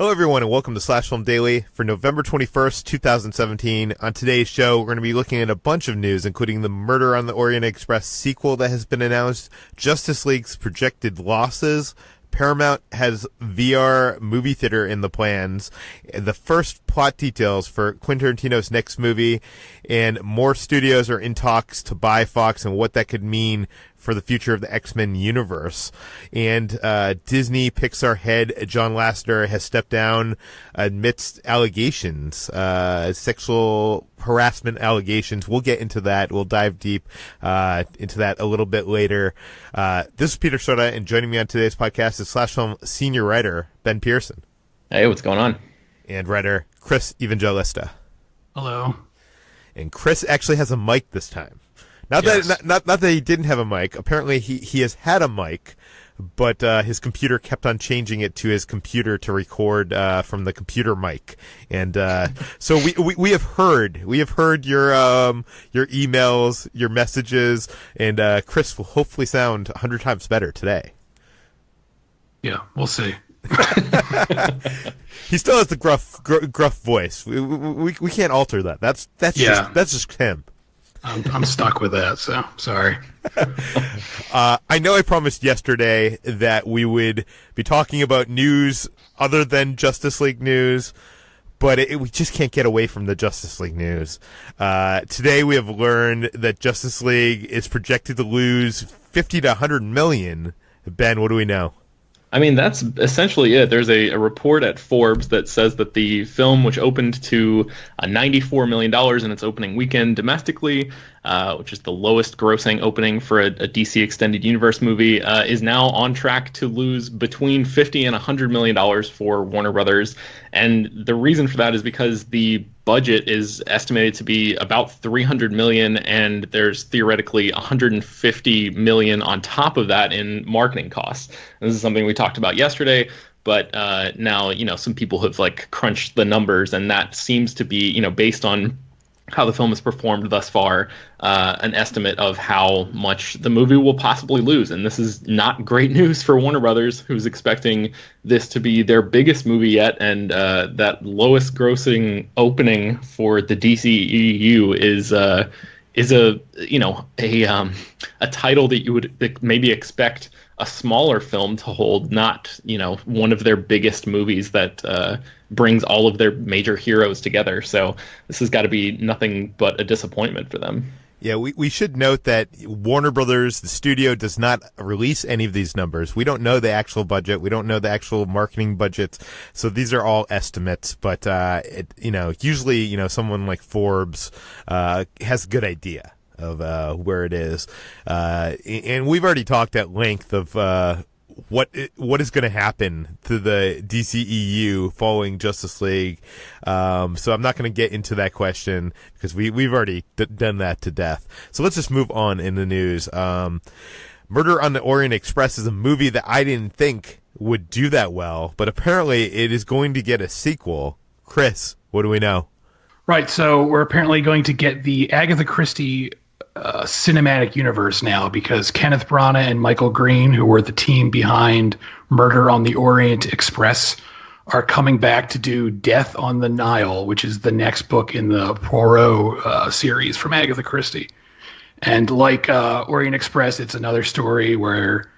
Hello, everyone, and welcome to Slash Film Daily for November 21st, 2017. On today's show, we're going to be looking at a bunch of news, including the Murder on the Orient Express sequel that has been announced, Justice League's projected losses, Paramount has VR movie theater in the plans, the first plot details for Quentin Tarantino's next movie, and more studios are in talks to buy Fox and what that could mean for the future of the X-Men universe. And Disney Pixar head John Lasseter has stepped down amidst allegations, sexual harassment allegations. We'll get into that. We'll dive deep into that a little bit later. This is Peter Sciretta, and joining me on today's podcast is Slash Film senior writer Ben Pearson. Hey, what's going on? And writer Chris Evangelista. Hello. And Chris actually has a mic this time. Not that he didn't have a mic. Apparently he has had a mic, but his computer kept on changing it to his computer to record from the computer mic. And so we have heard your emails, your messages, and Chris will hopefully sound 100 times better today. Yeah, we'll see. He still has the gruff voice. We can't alter that. That's just him. I'm stuck with that, so sorry. I know I promised yesterday that we would be talking about news other than Justice League news, but we just can't get away from the Justice League news. Today we have learned that Justice League is projected to lose 50 to 100 million. Ben, what do we know? I mean, that's essentially it. There's a report at Forbes that says that the film, which opened to $94 million in its opening weekend domestically, which is the lowest grossing opening for a DC Extended Universe movie, is now on track to lose between $50 and $100 million for Warner Brothers. And the reason for that is because the budget is estimated to be about $300 million, and there's theoretically $150 million on top of that in marketing costs. And this is something we talked about yesterday, but now, some people have crunched the numbers, and that seems to be, based on how the film has performed thus far, an estimate of how much the movie will possibly lose. And this is not great news for Warner Brothers, who's expecting this to be their biggest movie yet, and that lowest grossing opening for the DCEU is a title that you would maybe expect a smaller film to hold, not one of their biggest movies that brings all of their major heroes together. So this has got to be nothing but a disappointment for them. Yeah, we should note that Warner Brothers, the studio, does not release any of these numbers. We don't know the actual budget. We don't know the actual marketing budgets. So these are all estimates. But, usually, someone like Forbes has a good idea of where it is. And we've already talked at length of what is going to happen to the DCEU following Justice League. So I'm not going to get into that question because we've already done that to death. So let's just move on in the news. Murder on the Orient Express is a movie that I didn't think would do that well, but apparently it is going to get a sequel. Chris, what do we know? Right, so we're apparently going to get the Agatha Christie cinematic universe now, because Kenneth Branagh and Michael Green, who were the team behind Murder on the Orient Express, are coming back to do Death on the Nile, which is the next book in the Poirot series from Agatha Christie. And like Orient Express, it's another story where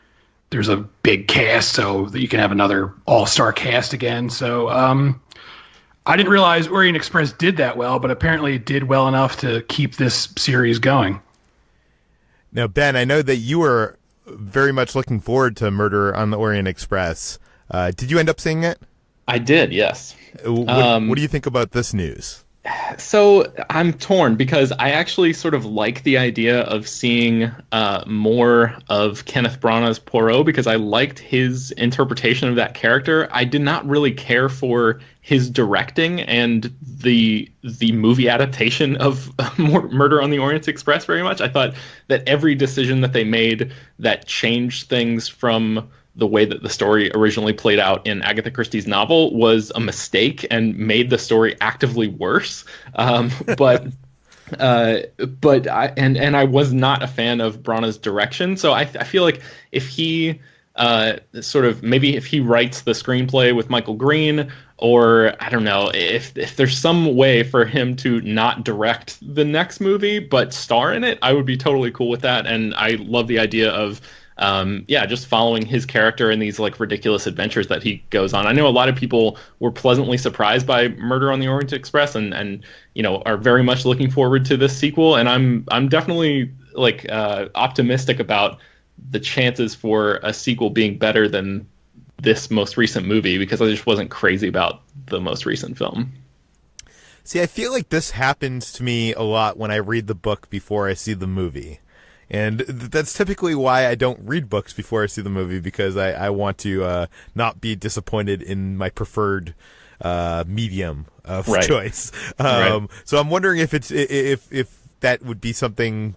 there's a big cast so that you can have another all-star cast again. So I didn't realize Orient Express did that well, but apparently it did well enough to keep this series going. Now, Ben, I know that you were very much looking forward to Murder on the Orient Express. Did you end up seeing it? I did, yes. What do you think about this news? So I'm torn, because I actually sort of like the idea of seeing more of Kenneth Branagh's Poirot, because I liked his interpretation of that character. I did not really care for his directing and the movie adaptation of Murder on the Orient Express very much. I thought that every decision that they made that changed things from the way that the story originally played out in Agatha Christie's novel was a mistake and made the story actively worse. But I was not a fan of Branagh's direction. So I feel like if he sort of maybe if he writes the screenplay with Michael Green, or I don't know if there's some way for him to not direct the next movie but star in it, I would be totally cool with that. And I love the idea of just following his character in these like ridiculous adventures that he goes on. I know a lot of people were pleasantly surprised by Murder on the Orient Express and are very much looking forward to this sequel. And I'm definitely like optimistic about the chances for a sequel being better than this most recent movie, because I just wasn't crazy about the most recent film. See, I feel like this happens to me a lot when I read the book before I see the movie. And that's typically why I don't read books before I see the movie, because I want to not be disappointed in my preferred medium of choice. So I'm wondering if it's if that would be something.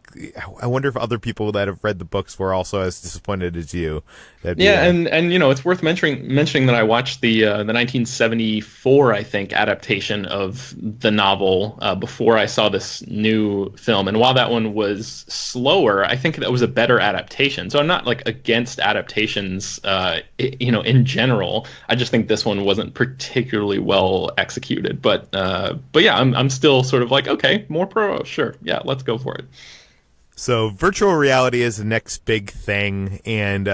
I wonder if other people that have read the books were also as disappointed as you. And it's worth mentioning that I watched the 1974, I think, adaptation of the novel before I saw this new film. And while that one was slower, I think that was a better adaptation. So I'm not like against adaptations, in general. I just think this one wasn't particularly well executed. But yeah, I'm still sort of like, okay, more pro, sure, yeah, let's go for it. So virtual reality is the next big thing, and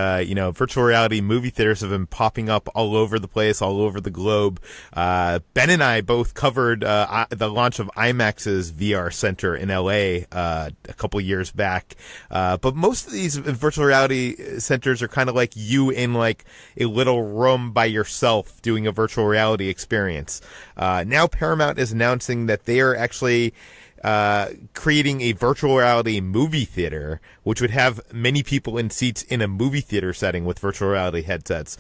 virtual reality movie theaters have been popping up all over the place, all over the globe. Ben and I both covered the launch of IMAX's VR center in LA a couple years back. But most of these virtual reality centers are kind of like you in like a little room by yourself doing a virtual reality experience. Now Paramount is announcing that they are actually creating a virtual reality movie theater, which would have many people in seats in a movie theater setting with virtual reality headsets.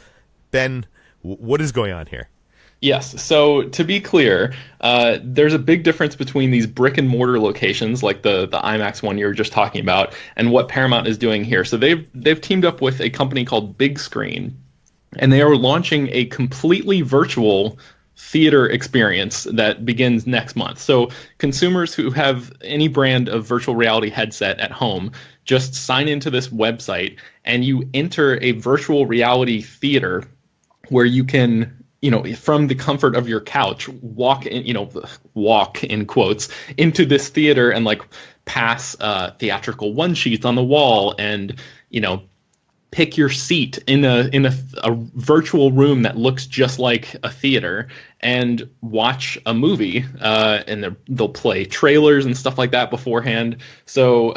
Ben, what is going on here? Yes. So to be clear, there's a big difference between these brick and mortar locations, like the IMAX one you were just talking about, and what Paramount is doing here. So they've teamed up with a company called Big Screen, and they are launching a completely virtual theater experience that begins next month. So consumers who have any brand of virtual reality headset at home just sign into this website and you enter a virtual reality theater where you can, from the comfort of your couch, walk in quotes into this theater and like pass theatrical one sheets on the wall and, pick your seat in a virtual room that looks just like a theater and watch a movie. And they'll play trailers and stuff like that beforehand. So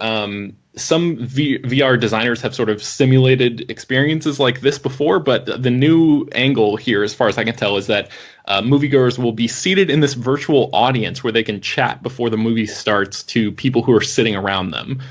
some VR designers have sort of simulated experiences like this before, but the new angle here, as far as I can tell, is that moviegoers will be seated in this virtual audience where they can chat before the movie starts to people who are sitting around them.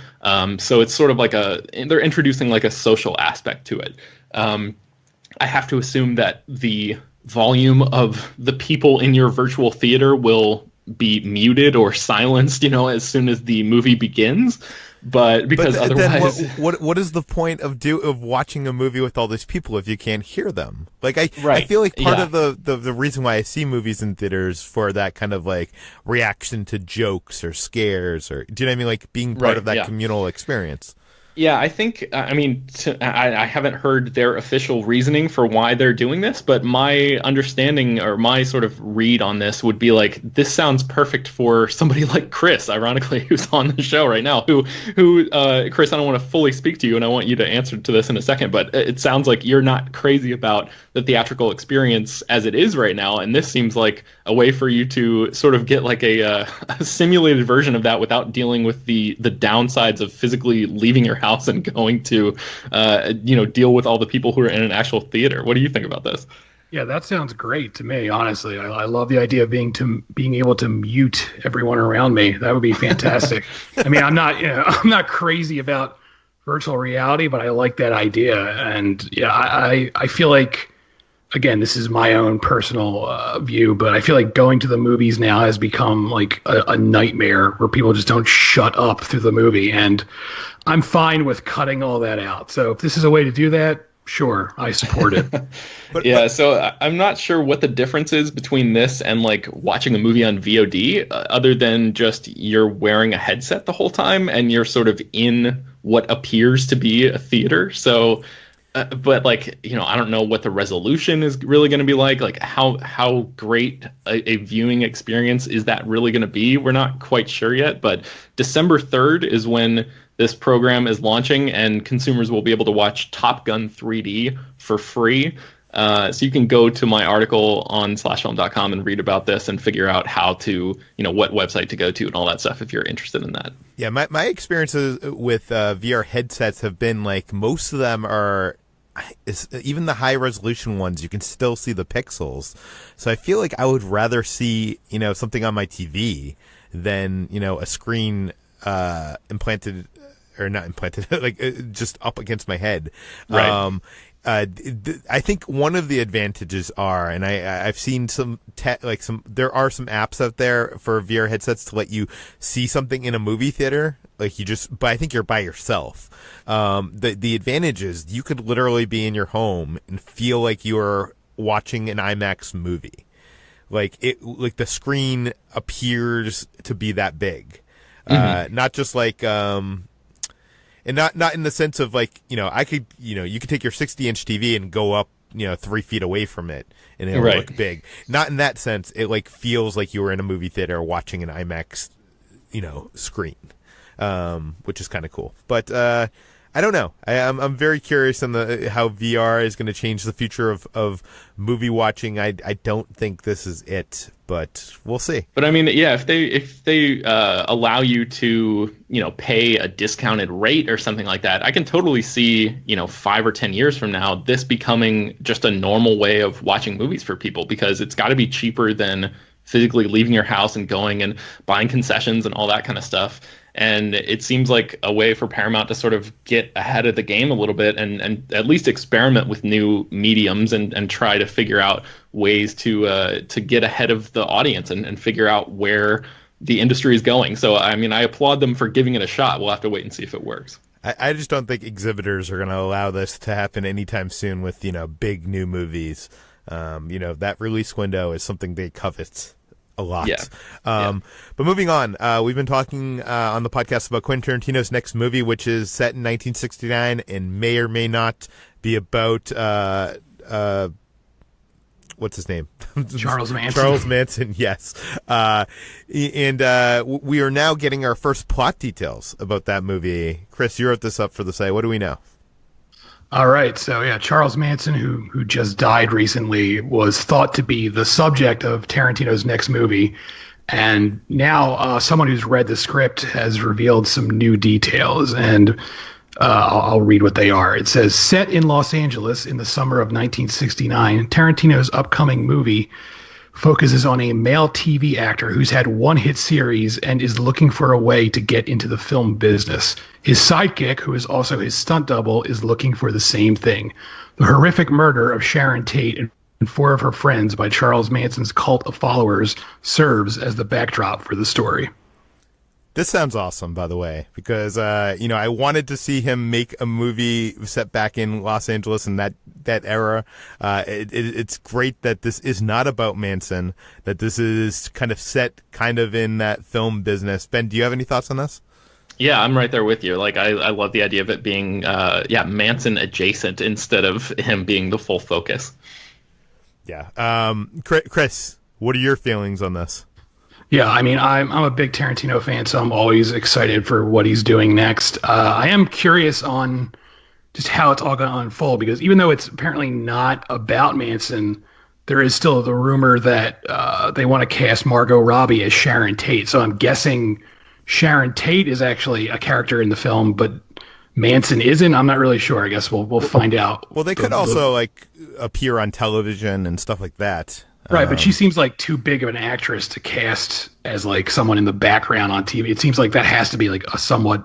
So it's sort of like they're introducing like a social aspect to it. I have to assume that the volume of the people in your virtual theater will be muted or silenced, as soon as the movie begins. But otherwise, then what is the point of watching a movie with all these people if you can't hear them? Like I feel like part of the reason why I see movies in theaters for that kind of like reaction to jokes or scares, or do you know what I mean? Like being part of that communal experience. Yeah, I think, I haven't heard their official reasoning for why they're doing this, but my understanding or my sort of read on this would be like, this sounds perfect for somebody like Chris, ironically, who's on the show right now, who Chris, I don't want to fully speak to you and I want you to answer to this in a second, but it sounds like you're not crazy about the theatrical experience as it is right now, and this seems like a way for you to sort of get like a simulated version of that without dealing with the downsides of physically leaving your house and going to deal with all the people who are in an actual theater. What do you think about this? Yeah, that sounds great to me, honestly. I love the idea of being able to mute everyone around me. That would be fantastic. I mean, I'm not crazy about virtual reality, but I like that idea. And yeah, I feel like, again, this is my own personal view, but I feel like going to the movies now has become like a nightmare where people just don't shut up through the movie. And I'm fine with cutting all that out. So if this is a way to do that, sure, I support it. So I'm not sure what the difference is between this and like watching a movie on VOD, other than just you're wearing a headset the whole time and you're sort of in what appears to be a theater. So But like, I don't know what the resolution is really going to be like. Like how great a viewing experience is that really going to be? We're not quite sure yet, but December 3rd is when this program is launching, and consumers will be able to watch Top Gun 3D for free. So you can go to my article on slashfilm.com and read about this and figure out how to, what website to go to and all that stuff if you're interested in that. Yeah, my experiences with VR headsets have been like most of them are, even the high resolution ones, you can still see the pixels. So I feel like I would rather see, something on my TV than, a screen implanted or not implanted, like just up against my head. Right. I think one of the advantages are, and I've seen there are some apps out there for VR headsets to let you see something in a movie theater. But I think you're by yourself. The advantage is you could literally be in your home and feel like you're watching an IMAX movie. Like the screen appears to be that big. Not just like, and not in the sense of like, I could, you could take your 60-inch TV and go up, 3 feet away from it and it'll look big. Not in that sense. It like feels like you were in a movie theater watching an IMAX, screen, which is kind of cool. But I don't know. I'm very curious on how VR is going to change the future of movie watching. I don't think this is it, but we'll see. But I mean, yeah, if they allow you to pay a discounted rate or something like that, I can totally see 5 or 10 years from now this becoming just a normal way of watching movies for people, because it's got to be cheaper than physically leaving your house and going and buying concessions and all that kind of stuff. And it seems like a way for Paramount to sort of get ahead of the game a little bit and at least experiment with new mediums and try to figure out ways to get ahead of the audience and figure out where the industry is going. So, I mean, I applaud them for giving it a shot. We'll have to wait and see if it works. I just don't think exhibitors are going to allow this to happen anytime soon with, big new movies. That release window is something they covet a lot. Yeah. But moving on, we've been talking on the podcast about Quentin Tarantino's next movie, which is set in 1969 and may or may not be about what's his name? Charles Manson. Charles Manson, yes. And we are now getting our first plot details about that movie. Chris, you wrote this up for the site. What do we know? All right. So, yeah, Charles Manson, who just died recently, was thought to be the subject of Tarantino's next movie. And now someone who's read the script has revealed some new details, and I'll read what they are. It says, set in Los Angeles in the summer of 1969, Tarantino's upcoming movie focuses on a male TV actor who's had one hit series and is looking for a way to get into the film business. His sidekick, who is also his stunt double, is looking for the same thing. The horrific murder of Sharon Tate and 4 of her friends by Charles Manson's cult of followers serves as the backdrop for the story. This sounds awesome, by the way, because, I wanted to see him make a movie set back in Los Angeles in that era. It's great that this is not about Manson, that this is kind of set kind of in that film business. Ben, do you have any thoughts on this? Yeah, I'm right there with you. Like, I love the idea of it being, Manson adjacent instead of him being the full focus. Yeah. Chris, what are your feelings on this? Yeah, I mean, I'm a big Tarantino fan, so I'm always excited for what he's doing next. I am curious on just how it's all going to unfold, because even though it's apparently not about Manson, there is still the rumor that they want to cast Margot Robbie as Sharon Tate. So I'm guessing Sharon Tate is actually a character in the film, but Manson isn't. I'm not really sure. I guess we'll find out. Well, they could also appear on television and stuff like that. Right, but she seems like too big of an actress to cast as like someone in the background on TV. It seems like that has to be like a somewhat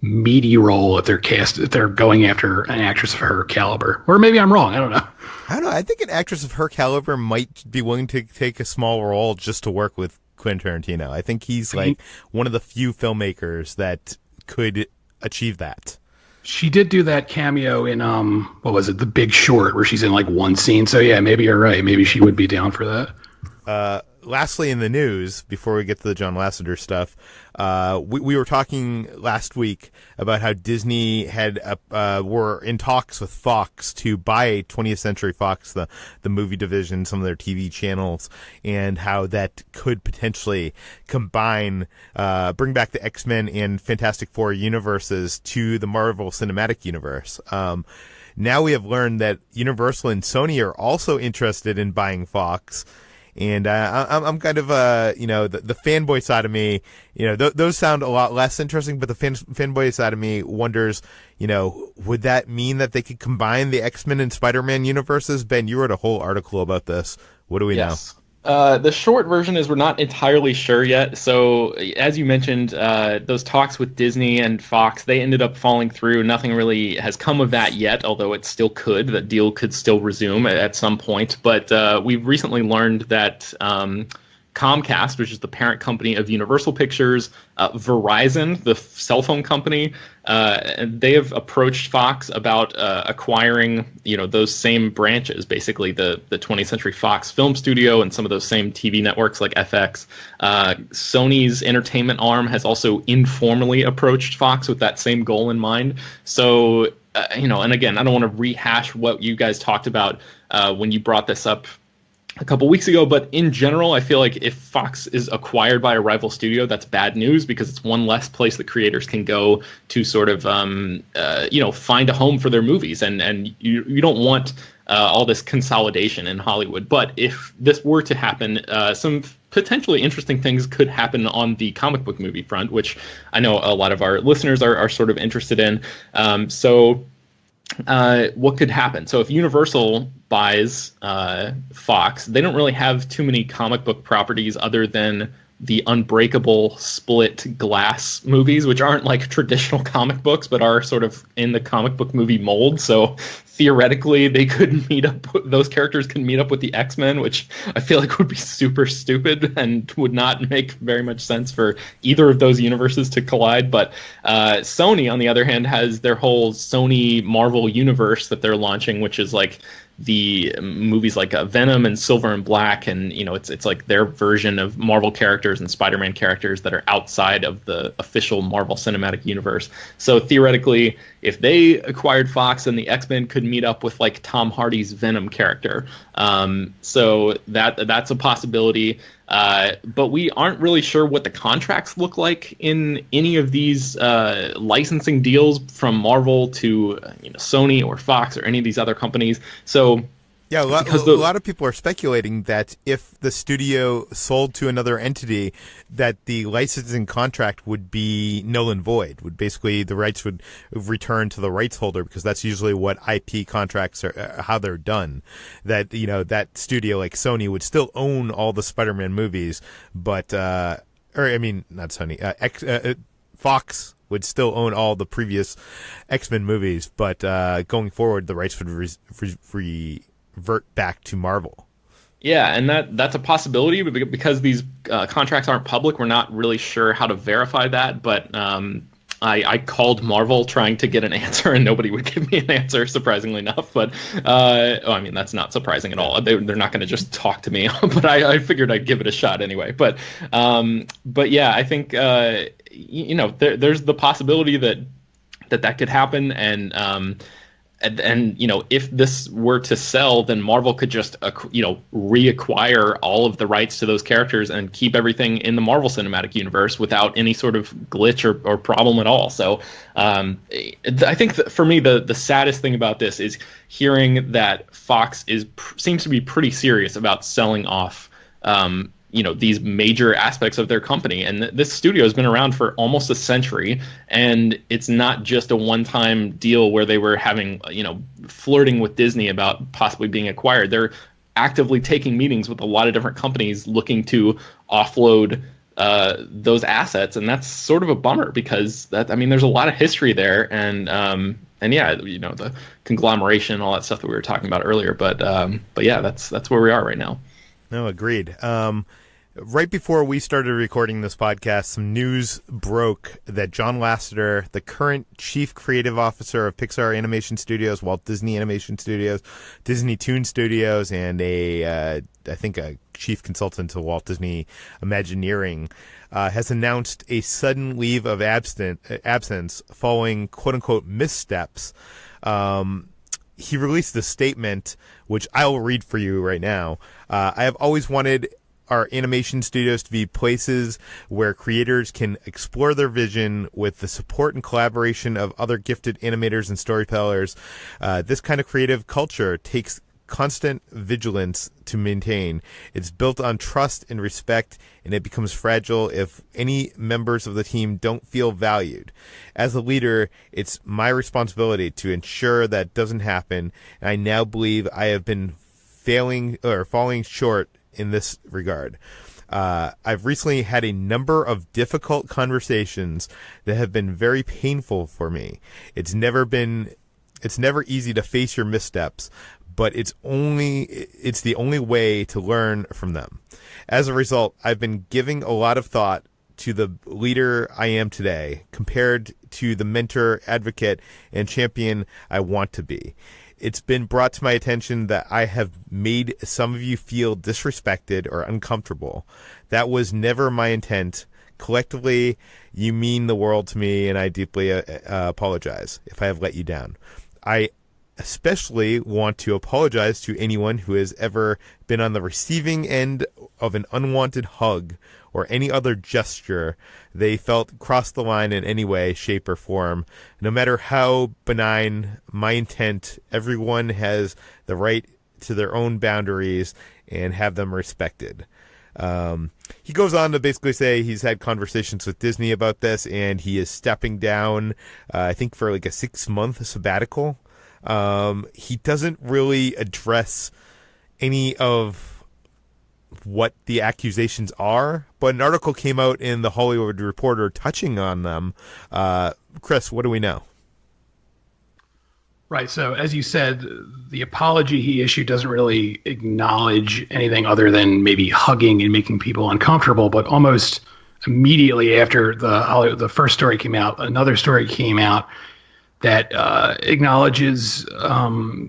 meaty role if they're going after an actress of her caliber. Or maybe I'm wrong. I don't know. I think an actress of her caliber might be willing to take a small role just to work with Quentin Tarantino. I think he's like one of the few filmmakers that could achieve that. She did do that cameo in what was it, The Big Short, where she's in like one scene. So yeah, maybe you're right. Maybe she would be down for that. lastly, in the news, before we get to the John Lasseter stuff, we were talking last week about how Disney had were in talks with Fox to buy 20th Century Fox, the movie division, some of their TV channels, and how that could potentially combine, bring back the X-Men and Fantastic Four universes to the Marvel Cinematic Universe. Now we have learned that Universal and Sony are also interested in buying Fox. And I'm kind of, the fanboy side of me, those sound a lot less interesting, but the fanboy side of me wonders, would that mean that they could combine the X-Men and Spider-Man universes? Ben, you wrote a whole article about this. What do we know? The short version is we're not entirely sure yet. So, as you mentioned, those talks with Disney and Fox, they ended up falling through. Nothing really has come of that yet, although it still could. That deal could still resume at some point. But we've recently learned that Comcast, which is the parent company of Universal Pictures, Verizon, the cell phone company, they have approached Fox about acquiring, those same branches, basically the 20th Century Fox Film Studio and some of those same TV networks like FX. Sony's entertainment arm has also informally approached Fox with that same goal in mind. So, and again, I don't want to rehash what you guys talked about when you brought this up a couple weeks ago, but in general, I feel like if Fox is acquired by a rival studio, that's bad news because it's one less place that creators can go to sort of, find a home for their movies, and you don't want all this consolidation in Hollywood. But if this were to happen, some potentially interesting things could happen on the comic book movie front, which I know a lot of our listeners are sort of interested in. What could happen? So if Universal buys Fox, they don't really have too many comic book properties other than the Unbreakable split glass movies, which aren't like traditional comic books, but are sort of in the comic book movie mold. So theoretically, they could meet up. Those characters can meet up with the X-Men, which I feel like would be super stupid and would not make very much sense for either of those universes to collide. But Sony, on the other hand, has their whole Sony Marvel universe that they're launching, which is like the movies like Venom and Silver and Black, and it's like their version of Marvel characters and Spider-Man characters that are outside of the official Marvel Cinematic Universe. So theoretically, if they acquired Fox, then the X-Men could meet up with like Tom Hardy's Venom character. So that's a possibility. But we aren't really sure what the contracts look like in any of these licensing deals from Marvel to Sony or Fox or any of these other companies. So yeah, a lot of people are speculating that if the studio sold to another entity, that the licensing contract would be null and void. Would basically the rights would return to the rights holder, because that's usually what IP contracts are, how they're done. That that studio like Sony would still own all the Spider-Man movies, but not Sony, Fox would still own all the previous X-Men movies, but going forward, the rights would revert back to Marvel. Yeah, and that's a possibility, but because these contracts aren't public, we're not really sure how to verify that. But I called Marvel trying to get an answer, and nobody would give me an answer, surprisingly enough. But that's not surprising at all. They're not going to just talk to me. But I figured I'd give it a shot anyway. But yeah, I think there's the possibility that could happen, and if this were to sell, then Marvel could just reacquire all of the rights to those characters and keep everything in the Marvel Cinematic Universe without any sort of glitch or problem at all. So I think that for me the saddest thing about this is hearing that Fox seems to be pretty serious about selling off these major aspects of their company. And this studio has been around for almost a century, and it's not just a one-time deal where they were having, flirting with Disney about possibly being acquired. They're actively taking meetings with a lot of different companies looking to offload those assets, and that's sort of a bummer because there's a lot of history there, and yeah, the conglomeration and all that stuff that we were talking about earlier. But yeah, that's where we are right now. No, agreed. Right before we started recording this podcast, some news broke that John Lasseter, the current chief creative officer of Pixar Animation Studios, Walt Disney Animation Studios, Disney Toon Studios, and I think a chief consultant to Walt Disney Imagineering, has announced a sudden leave of absence following quote-unquote missteps. He released a statement, which I will read for you right now. I have always wanted our animation studios to be places where creators can explore their vision with the support and collaboration of other gifted animators and storytellers. This kind of creative culture takes constant vigilance to maintain. It's built on trust and respect, and it becomes fragile if any members of the team don't feel valued. As a leader, it's my responsibility to ensure that doesn't happen, and I now believe I have been falling short in this regard. I've recently had a number of difficult conversations that have been very painful for me. It's never easy to face your missteps, but it's the only way to learn from them. As a result, I've been giving a lot of thought to the leader I am today compared to the mentor, advocate, and champion I want to be. It's been brought to my attention that I have made some of you feel disrespected or uncomfortable. That was never my intent. Collectively, you mean the world to me, and I deeply apologize if I have let you down. I especially want to apologize to anyone who has ever been on the receiving end of an unwanted hug or any other gesture they felt crossed the line in any way, shape, or form. No matter how benign my intent, everyone has the right to their own boundaries and have them respected. He goes on to basically say he's had conversations with Disney about this, and he is stepping down, I think, for like a 6-month sabbatical. He doesn't really address any of what the accusations are, but an article came out in the Hollywood Reporter touching on them. Chris, what do we know? Right. So as you said, the apology he issued doesn't really acknowledge anything other than maybe hugging and making people uncomfortable, but almost immediately after the first story came out, another story came out that acknowledges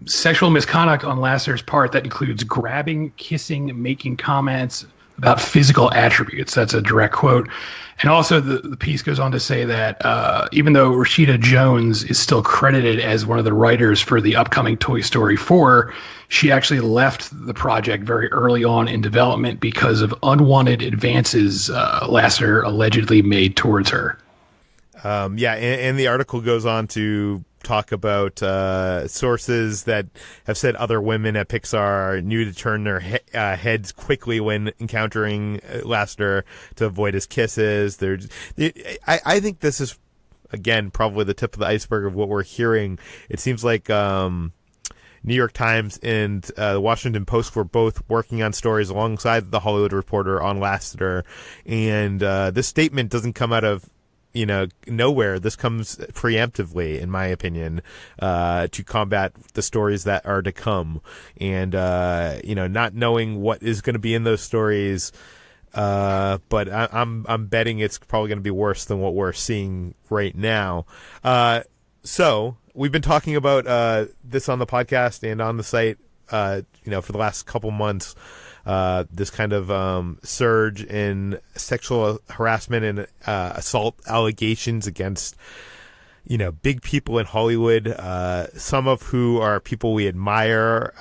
sexual misconduct on Lasseter's part that includes grabbing, kissing, making comments about physical attributes. That's a direct quote. And also the piece goes on to say that even though Rashida Jones is still credited as one of the writers for the upcoming Toy Story 4, she actually left the project very early on in development because of unwanted advances Lasseter allegedly made towards her. And the article goes on to talk about sources that have said other women at Pixar knew to turn their heads quickly when encountering Lasseter to avoid his kisses. I think this is, again, probably the tip of the iceberg of what we're hearing. It seems like New York Times and the Washington Post were both working on stories alongside the Hollywood Reporter on Lasseter, and this statement doesn't come out of nowhere. This comes preemptively, in my opinion, to combat the stories that are to come. And, not knowing what is going to be in those stories. But I'm betting it's probably going to be worse than what we're seeing right now. So we've been talking about this on the podcast and on the site, for the last couple months. This kind of surge in sexual harassment and assault allegations against, big people in Hollywood, some of who are people we admire.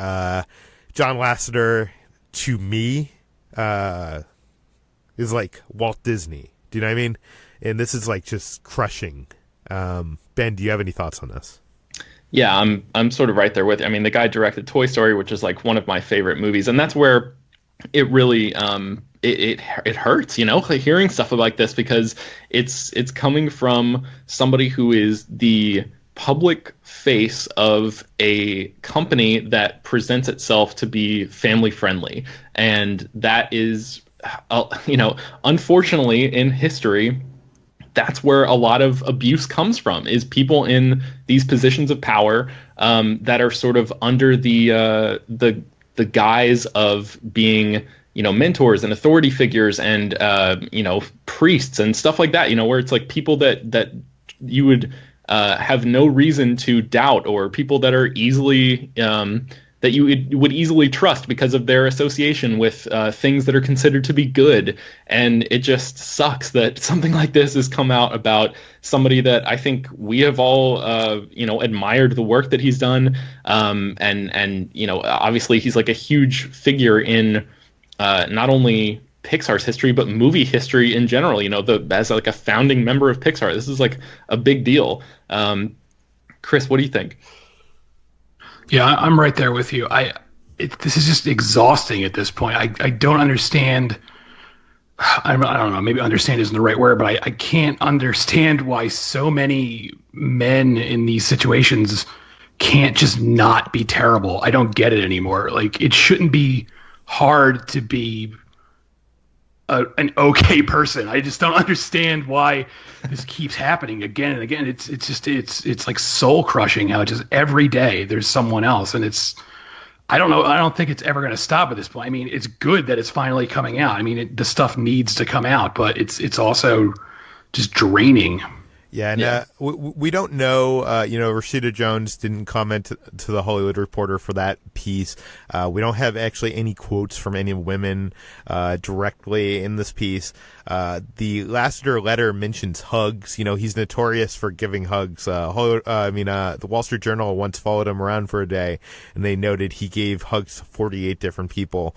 John Lasseter, to me, is like Walt Disney. Do you know what I mean? And this is like just crushing. Ben, do you have any thoughts on this? Yeah, I'm sort of right there with you. I mean, the guy directed Toy Story, which is like one of my favorite movies, and that's where it really it hurts, like hearing stuff like this, because it's coming from somebody who is the public face of a company that presents itself to be family friendly, and that is unfortunately in history, that's where a lot of abuse comes from, is people in these positions of power that are sort of under the guise of being, mentors and authority figures and priests and stuff like that, where it's like people that you would have no reason to doubt, or people that are easily that you would easily trust because of their association with things that are considered to be good. And it just sucks that something like this has come out about somebody that I think we have all, admired the work that he's done. And obviously he's like a huge figure in not only Pixar's history, but movie history in general, as like a founding member of Pixar. This is like a big deal. Chris, what do you think? Yeah, I'm right there with you. This is just exhausting at this point. I don't understand. I don't know. Maybe understand isn't the right word, but I can't understand why so many men in these situations can't just not be terrible. I don't get it anymore. Like, it shouldn't be hard to be an okay person. I just don't understand why this keeps happening again and again. It's like soul crushing how just every day there's someone else, and I don't know. I don't think it's ever going to stop at this point. I mean, it's good that it's finally coming out. I mean, the stuff needs to come out, but it's also just draining. Yeah, and we don't know. Rashida Jones didn't comment to the Hollywood Reporter for that piece. We don't have actually any quotes from any women directly in this piece. The Lasseter letter mentions hugs. He's notorious for giving hugs. The Wall Street Journal once followed him around for a day, and they noted he gave hugs to 48 different people.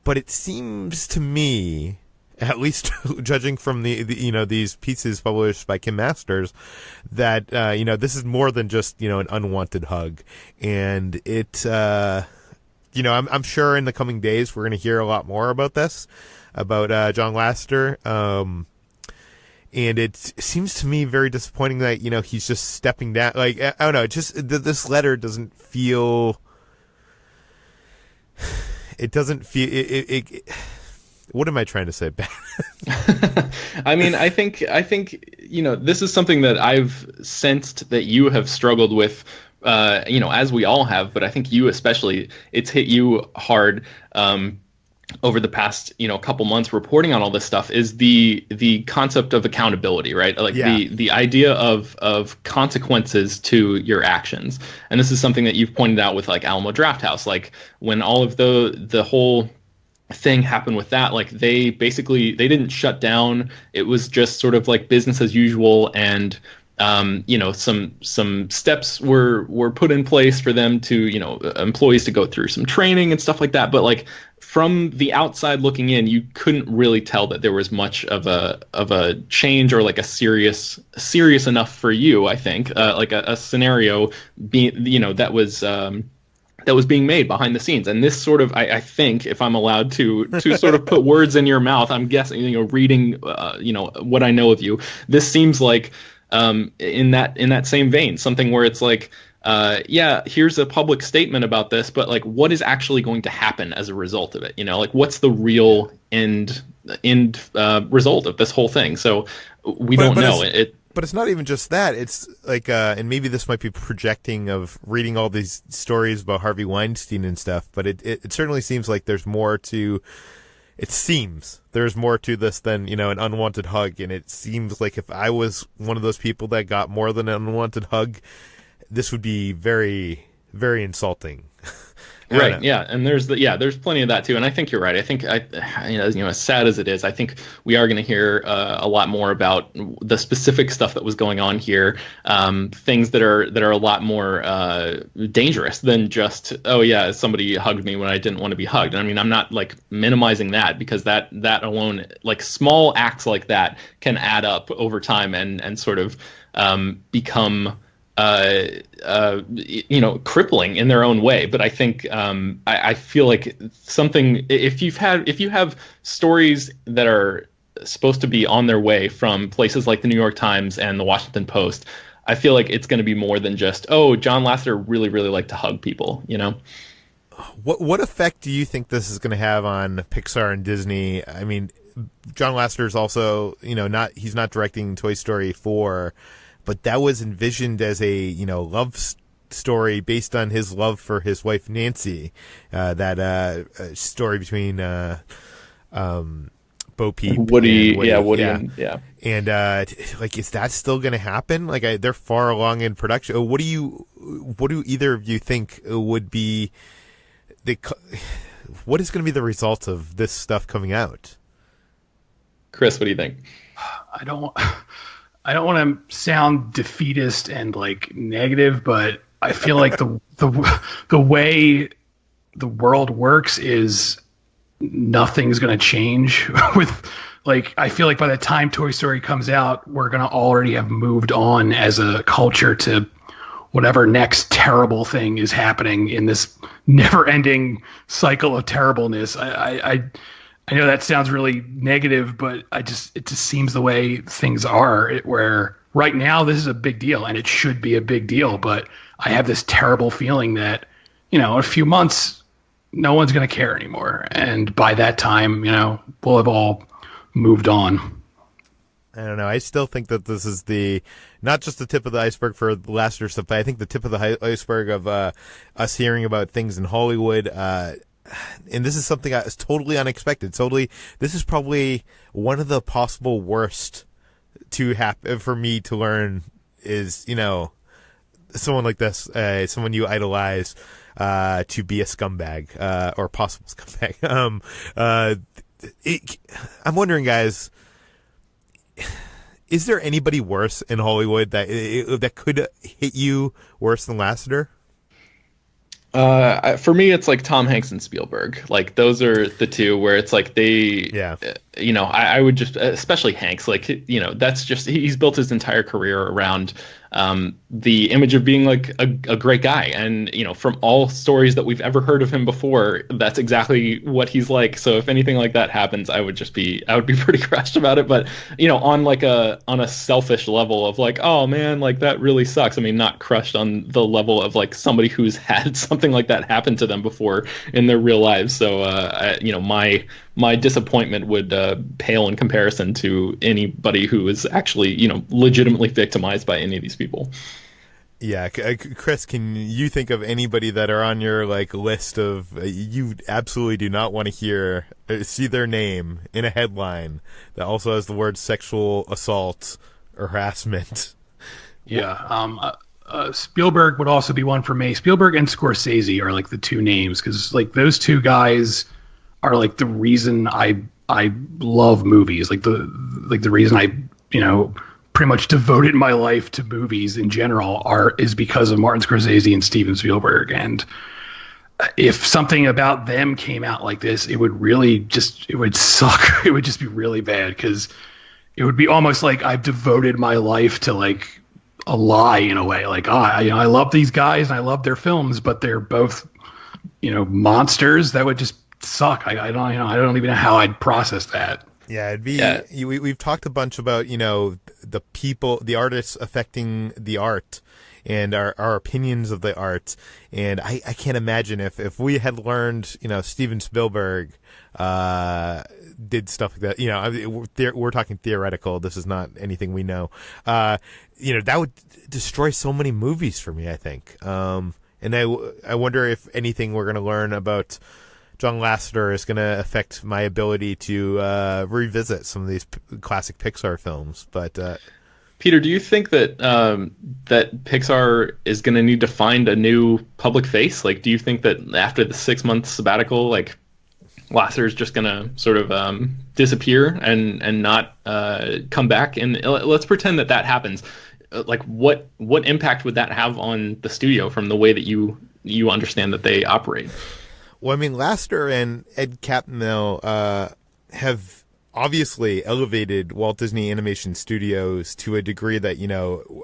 But it seems to me, at least judging from the these pieces published by Kim Masters, that this is more than just an unwanted hug, and it I'm sure in the coming days we're going to hear a lot more about this, about John Lasseter, and it seems to me very disappointing that he's just stepping down. Like, I don't know, this letter doesn't feel. It doesn't feel it. What am I trying to say, Ben? I mean, I think this is something that I've sensed that you have struggled with, as we all have, but I think you especially, it's hit you hard over the past, couple months reporting on all this stuff, is the concept of accountability, right? Like, the idea of consequences to your actions. And this is something that you've pointed out with like Alamo Drafthouse, like when all of the whole thing happened with that, like they didn't shut down. It was just sort of like business as usual, and some steps were put in place for them to employees to go through some training and stuff like that. But like from the outside looking in, you couldn't really tell that there was much of a change, or like a serious enough for you, I think, like a scenario being that was being made behind the scenes. And this sort of, I think, if I'm allowed to sort of put words in your mouth, I'm guessing, reading, what I know of you, this seems like, in that same vein, something where it's like, here's a public statement about this, but like, what is actually going to happen as a result of it? Like, what's the real end result of this whole thing? So we don't know. But it's not even just that. It's like, and maybe this might be projecting of reading all these stories about Harvey Weinstein and stuff, but it certainly seems like there's more to this than, an unwanted hug. And it seems like if I was one of those people that got more than an unwanted hug, this would be very, very insulting. Right. Yeah. And there's plenty of that too. And I think you're right. I think as sad as it is, I think we are going to hear a lot more about the specific stuff that was going on here. Things that are a lot more dangerous than just, somebody hugged me when I didn't want to be hugged. I mean, I'm not like minimizing that, because that alone, like small acts like that, can add up over time and sort of become crippling in their own way. But I think I feel like something, if you have stories that are supposed to be on their way from places like the New York Times and the Washington Post, I feel like it's going to be more than just, John Lasseter really, really liked to hug people, What effect do you think this is going to have on Pixar and Disney? I mean, John Lasseter is also, he's not directing Toy Story 4, but that was envisioned as a, love story based on his love for his wife Nancy. That story between Bo Peep, Woody, and Woody, and like, is that still going to happen? Like, they're far along in production. What do either of you think would be what is going to be the result of this stuff coming out? Chris, what do you think? I don't want to sound defeatist and like negative, but I feel like the way the world works is nothing's going to change with, like, I feel like by the time Toy Story comes out, we're going to already have moved on as a culture to whatever next terrible thing is happening in this never-ending cycle of terribleness. I know that sounds really negative, but it just seems the way things are, where right now this is a big deal and it should be a big deal, but I have this terrible feeling that, in a few months, no one's going to care anymore. And by that time, we'll have all moved on. I don't know. I still think that this is not just the tip of the iceberg for the Lasseter stuff, but I think the tip of the iceberg of us hearing about things in Hollywood. And this is something that is totally unexpected. This is probably one of the possible worst to happen for me to learn is, someone like this, someone you idolize, to be a scumbag, or possible scumbag. I'm wondering, guys, is there anybody worse in Hollywood that could hit you worse than Lasseter? For me, it's like Tom Hanks and Spielberg. Like, those are the two where it's like I would just, especially Hanks, like, that's just, he's built his entire career around the image of being like a great guy. And, from all stories that we've ever heard of him before, that's exactly what he's like. So if anything like that happens, I would be pretty crushed about it. But, on a selfish level of like, oh man, like that really sucks. I mean, not crushed on the level of like somebody who's had something like that happen to them before in their real lives. So, my disappointment would pale in comparison to anybody who is actually, legitimately victimized by any of these people. Yeah, Chris, can you think of anybody that are on your like list of you absolutely do not want to see their name in a headline that also has the word sexual assault or harassment? Yeah, Spielberg would also be one for me. Spielberg and Scorsese are like the two names, because like those two guys are like the reason I love movies. Like the reason I pretty much devoted my life to movies in general is because of Martin Scorsese and Steven Spielberg. And if something about them came out like this, it would suck. It would just be really bad, because it would be almost like I've devoted my life to like a lie in a way. Like, I love these guys and I love their films, but they're both, monsters. That would just suck. I don't even know how I'd process that. Yeah, it'd be. We've talked a bunch about the people, the artists affecting the art, and our opinions of the art. And I can't imagine if we had learned Steven Spielberg did stuff like that. We're talking theoretical. This is not anything we know. That would destroy so many movies for me, I think. And I wonder if anything we're going to learn about John Lasseter is going to affect my ability to revisit some of these classic Pixar films. But Peter, do you think that that Pixar is going to need to find a new public face? Like, do you think that after the 6-month sabbatical, like, Lasseter is just going to sort of disappear and not come back? And let's pretend that happens. Like, what impact would that have on the studio from the way that you understand that they operate? Well, I mean, Lasseter and Ed Catmull have obviously elevated Walt Disney Animation Studios to a degree that,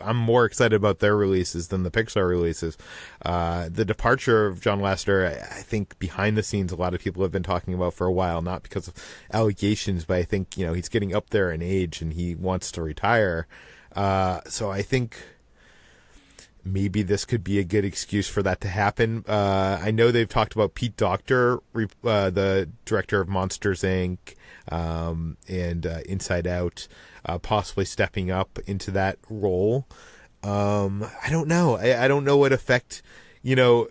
I'm more excited about their releases than the Pixar releases. The departure of John Lasseter, I think behind the scenes, a lot of people have been talking about for a while, not because of allegations, but I think, he's getting up there in age and he wants to retire. So I think maybe this could be a good excuse for that to happen. I know they've talked about Pete Docter, the director of Monsters, Inc., and Inside Out, possibly stepping up into that role. I don't know. I don't know what effect, you know,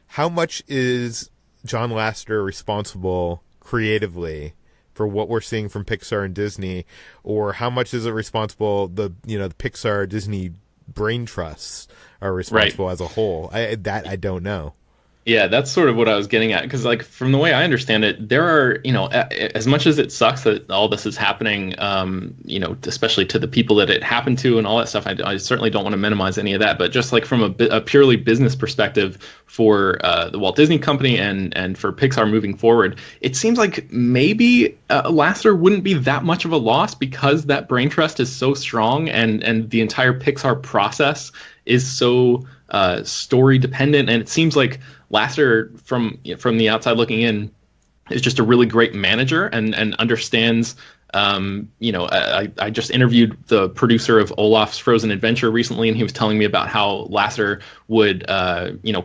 how much is John Lasseter responsible creatively for what we're seeing from Pixar and Disney, or how much is it responsible the Pixar Disney brain trusts are responsible as a whole? I don't know. Yeah, that's sort of what I was getting at, because like from the way I understand it, there are, as much as it sucks that all this is happening, especially to the people that it happened to and all that stuff, I certainly don't want to minimize any of that, but just like from a purely business perspective for the Walt Disney Company and for Pixar moving forward, it seems like maybe Lasseter wouldn't be that much of a loss, because that brain trust is so strong and the entire Pixar process is so story dependent, and it seems like Lasseter from the outside looking in is just a really great manager and understands. I just interviewed the producer of Olaf's Frozen Adventure recently, and he was telling me about how Lasseter would,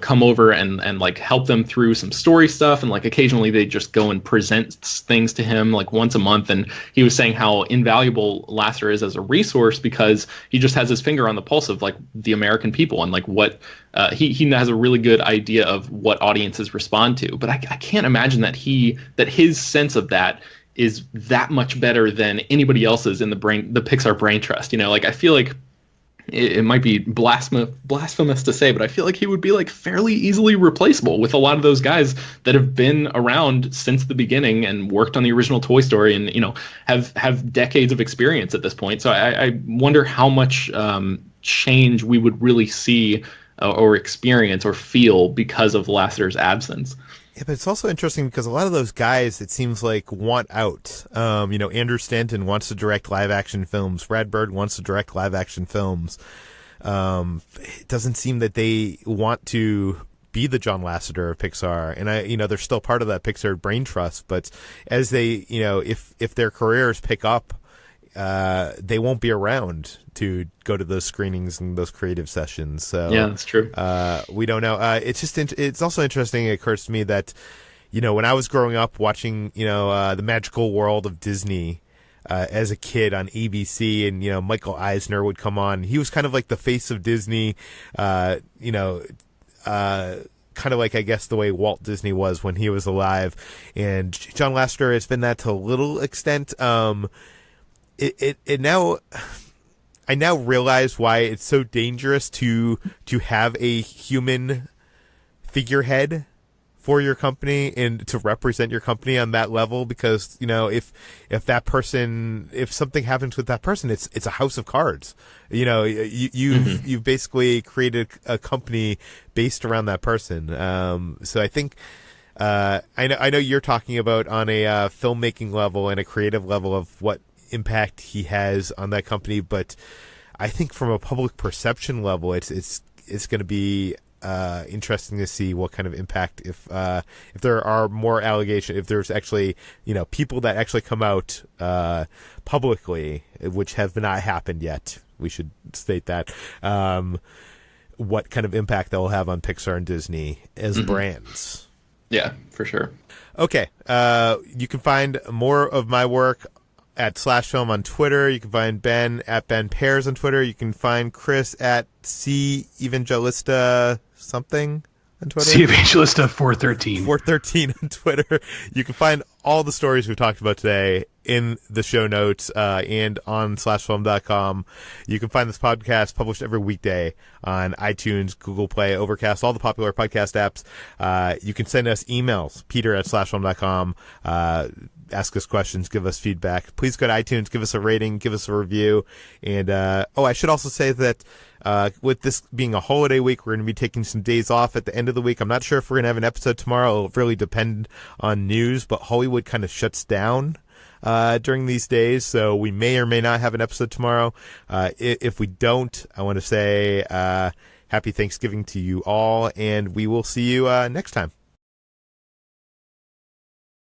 come over and like help them through some story stuff, and like occasionally they just go and present things to him like once a month. And he was saying how invaluable Lasseter is as a resource, because he just has his finger on the pulse of like the American people and like what he has a really good idea of what audiences respond to. But I can't imagine that his sense of that is that much better than anybody else's in the Pixar brain trust. Like I feel like it might be blasphemous to say, but I feel like he would be like fairly easily replaceable with a lot of those guys that have been around since the beginning and worked on the original Toy Story and have decades of experience at this point. So I wonder how much change we would really see or experience or feel because of Lasseter's absence. Yeah, but it's also interesting because a lot of those guys, it seems like, want out. Andrew Stanton wants to direct live-action films. Brad Bird wants to direct live-action films. It doesn't seem that they want to be the John Lasseter of Pixar. And they're still part of that Pixar brain trust. But as they, if their careers pick up, they won't be around to go to those screenings and those creative sessions. So yeah, that's true. We don't know. It's also interesting. It occurs to me that, when I was growing up watching, the Magical World of Disney, as a kid on ABC, and, Michael Eisner would come on. He was kind of like the face of Disney, kind of like, I guess, the way Walt Disney was when he was alive. And John Lasseter has been that to a little extent. I now realize why it's so dangerous to have a human figurehead for your company and to represent your company on that level, because if something happens with that person, it's a house of cards. You've basically created a company based around that person. So I think I know you're talking about on a filmmaking level and a creative level of what impact he has on that company, but I think from a public perception level, it's going to be interesting to see what kind of impact if there are more allegations, if there's actually people that actually come out publicly, which have not happened yet. We should state that. What kind of impact that will have on Pixar and Disney as brands? Yeah, for sure. Okay, you can find more of my work at /film on Twitter. You can find Ben at Ben Pearson on Twitter. You can find Chris at C Evangelista something on Twitter. C Evangelista 413. 413 on Twitter. You can find all the stories we talked about today in the show notes and on /film.com. You can find this podcast published every weekday on iTunes, Google Play, Overcast, all the popular podcast apps. You can send us emails, Peter at /film.com. Ask us questions, give us feedback. Please go to iTunes, give us a rating, give us a review. And I should also say that with this being a holiday week, we're going to be taking some days off at the end of the week. I'm not sure if we're going to have an episode tomorrow. It'll really depend on news, but Hollywood kind of shuts down during these days, so we may or may not have an episode tomorrow. If we don't, I want to say happy Thanksgiving to you all, and we will see you next time.